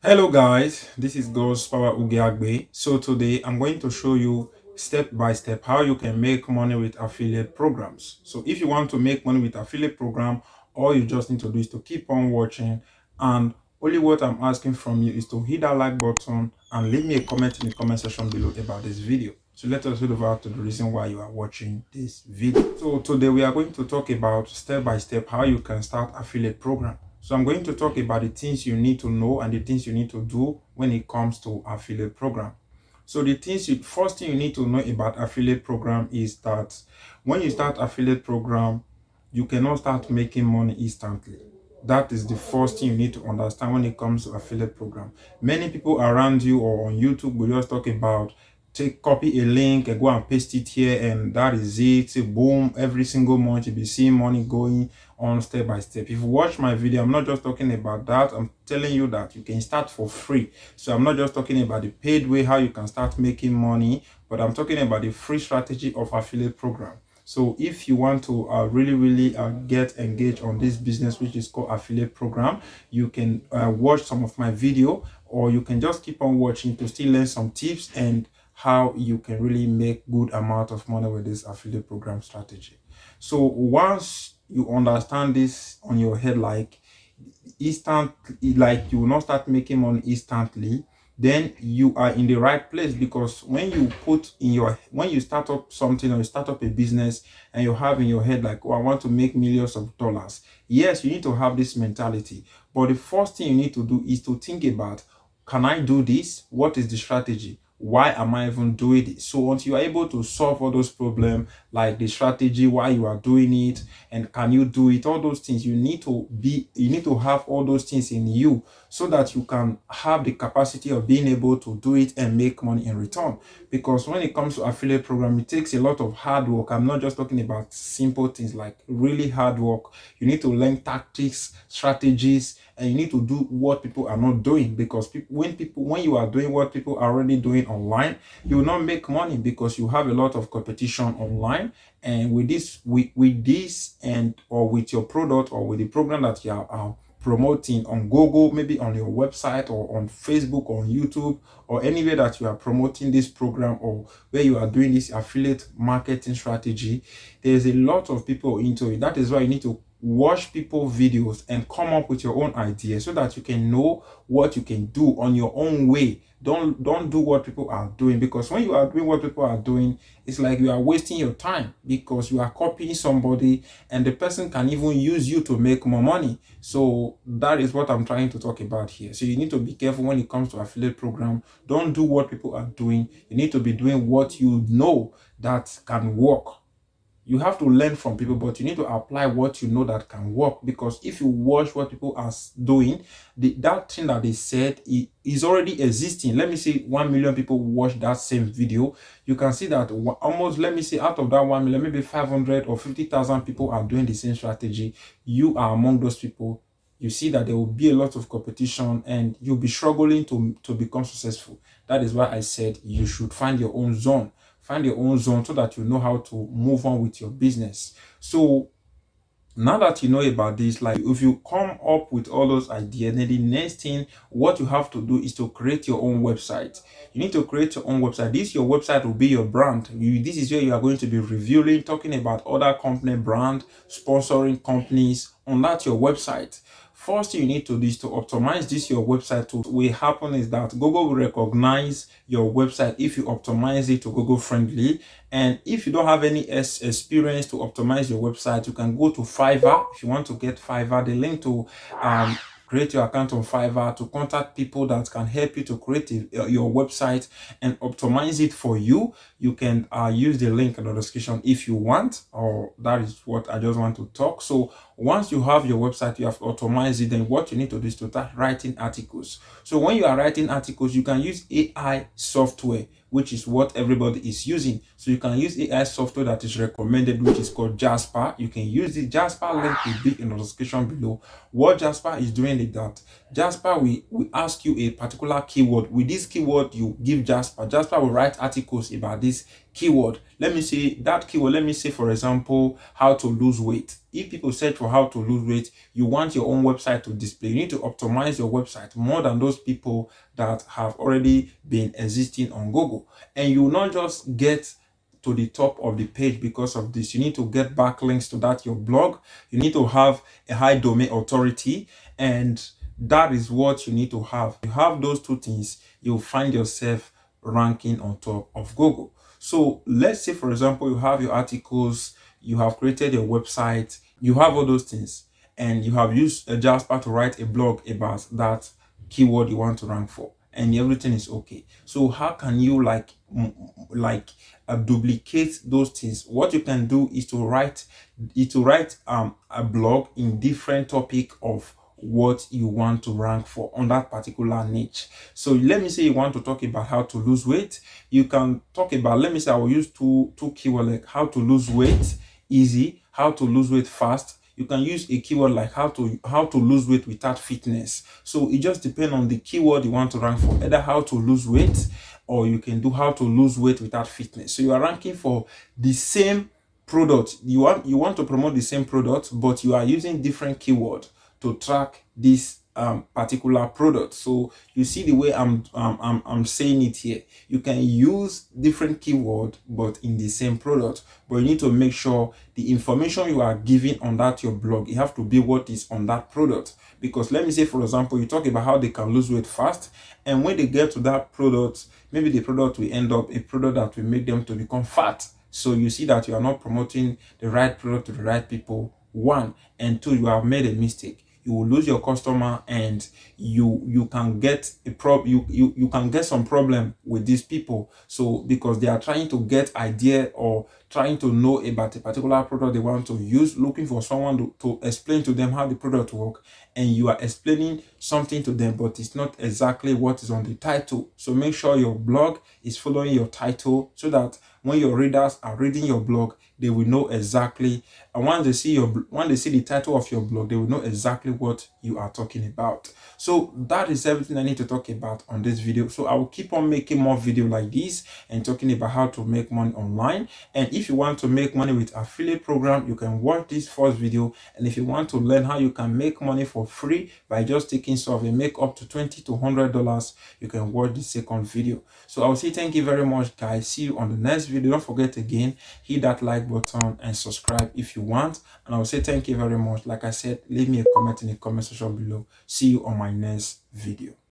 Hello guys, this is God's Power Ugeagbe. So today I'm going to show you step by step how you can make money with affiliate programs. So if you want to make money with affiliate program, all you just need to do is to keep on watching, and only what I'm asking from you is to hit that like button and leave me a comment in the comment section below about this video. So let us head over to the reason why you are watching this video. So today we are going to talk about step by step how you can start affiliate program. So I'm going to talk about the things you need to know and the things you need to do when it comes to affiliate program. So the first thing you need to know about affiliate program is that when you start affiliate program, you cannot start making money instantly. That is the first thing you need to understand when it comes to affiliate program. Many people around you or on YouTube will just talk about copy a link and go and paste it here, and that is it. Boom, every single month you'll be seeing money going on step by step. If you watch my video, I'm not just talking about that. I'm telling you that you can start for free. So I'm not just talking about the paid way how you can start making money, but I'm talking about the free strategy of affiliate program. So if you want to really get engaged on this business, which is called affiliate program, you can watch some of my video, or you can just keep on watching to still learn some tips and how you can really make good amount of money with this affiliate program strategy. So once you understand this on your head, like you will not start making money instantly, then you are in the right place. Because when you start up something, or you start up a business, and you have in your head like, oh, I want to make millions of dollars, yes, you need to have this mentality. But the first thing you need to do is to think about, can I do this? What is the strategy? Why am I even doing it? So until you are able to solve all those problems, like the strategy, why you are doing it, and can you do it, all those things, you need to have all those things in you, so that you can have the capacity of being able to do it and make money in return. Because when it comes to affiliate program, it takes a lot of hard work. I'm not just talking about simple things, like really hard work. You need to learn tactics, strategies, and you need to do what people are not doing. Because when you are doing what people are already doing online, you will not make money, because you have a lot of competition online. And with this and or with your product, or with the program that you are promoting on Google, maybe on your website, or on Facebook, or on YouTube, or anywhere that you are promoting this program, or where you are doing this affiliate marketing strategy, there's a lot of people into it. That is why you need to watch people videos and come up with your own ideas, so that you can know what you can do on your own way. Don't do what people are doing, because when you are doing what people are doing, it's like you are wasting your time, because you are copying somebody, and the person can even use you to make more money. So that is what I'm trying to talk about here. So you need to be careful when it comes to affiliate program. Don't do what people are doing. You need to be doing what you know that can work. You have to learn from people, but you need to apply what you know that can work. Because if you watch what people are doing, that thing that they said is already existing. Let me say 1 million people watch that same video. You can see that almost, let me say, out of that 1 million, maybe 500 or 50,000 people are doing the same strategy. You are among those people. You see that there will be a lot of competition, and you'll be struggling to become successful. That is why I said you should find your own zone. Find your own zone, so that you know how to move on with your business. So now that you know about this, like, if you come up with all those ideas, then the next thing what you have to do is to create your own website. You need to create your own website. Your website will be your brand. This is where you are going to be reviewing, talking about other company brand, sponsoring companies on that your website. First thing you need to do is to optimize this your website. To what will happen is that Google will recognize your website if you optimize it to Google friendly. And if you don't have any experience to optimize your website, you can go to Fiverr. If you want to get Fiverr, the link to create your account on Fiverr, to contact people that can help you to create your website and optimize it for you. You can use the link in the description if you want, or that is what I just want to talk. So once you have your website, you have to optimize it. Then what you need to do is to start writing articles. So when you are writing articles, you can use AI software, which is what everybody is using. So you can use AI software that is recommended, which is called Jasper. You can use the Jasper link will be in the description below. What Jasper is doing is that Jasper we ask you a particular keyword. With this keyword, you give Jasper. Jasper will write articles about this keyword. Let me say that keyword, let me say for example, how to lose weight. If people search for how to lose weight, you want your own website to display. You need to optimize your website more than those people that have already been existing on Google. And you will not just get to the top of the page because of this. You need to get backlinks to that your blog. You need to have a high domain authority, and that is what you need to have. You have those two things, you'll find yourself ranking on top of Google. So let's say for example, you have your articles, you have created your website, you have all those things, and you have used a Jasper to write a blog about that keyword you want to rank for, and everything is okay. So how can you duplicate those things? What you can do is to write a blog in different topic of what you want to rank for on that particular niche. So let me say you want to talk about how to lose weight. You can talk about, let me say I will use two keywords like how to lose weight easy, how to lose weight fast. You can use a keyword like how to lose weight without fitness. So it just depends on the keyword you want to rank for, either how to lose weight, or you can do how to lose weight without fitness. So you are ranking for the same product. You want to promote the same product, but you are using different keyword to track this particular product. So you see the way I'm saying it here. You can use different keyword but in the same product, but you need to make sure the information you are giving on that your blog, it have to be what is on that product. Because let me say for example, you talk about how they can lose weight fast, and when they get to that product, maybe the product will end up a product that will make them to become fat. So you see that you are not promoting the right product to the right people, one, and two, you have made a mistake. You will lose your customer, and you can get you can get some problem with these people. So because they are trying to get idea or trying to know about a particular product they want to use, looking for someone to explain to them how the product work, and you are explaining something to them but it's not exactly what is on the title. So make sure your blog is following your title, so that when your readers are reading your blog, they will know exactly, and once they see the title of your blog, they will know exactly what you are talking about. So that is everything I need to talk about on this video. So I will keep on making more videos like this and talking about how to make money online. And if you want to make money with affiliate program, you can watch this first video. And if you want to learn how you can make money for free by just taking survey, make up to $20 to $100, you can watch the second video. So I will say thank you very much, guys. See you on the next video. Don't forget again, hit that like button and subscribe if you want. And I will say thank you very much. Like I said, leave me a comment in the comment section below. See you on my next video.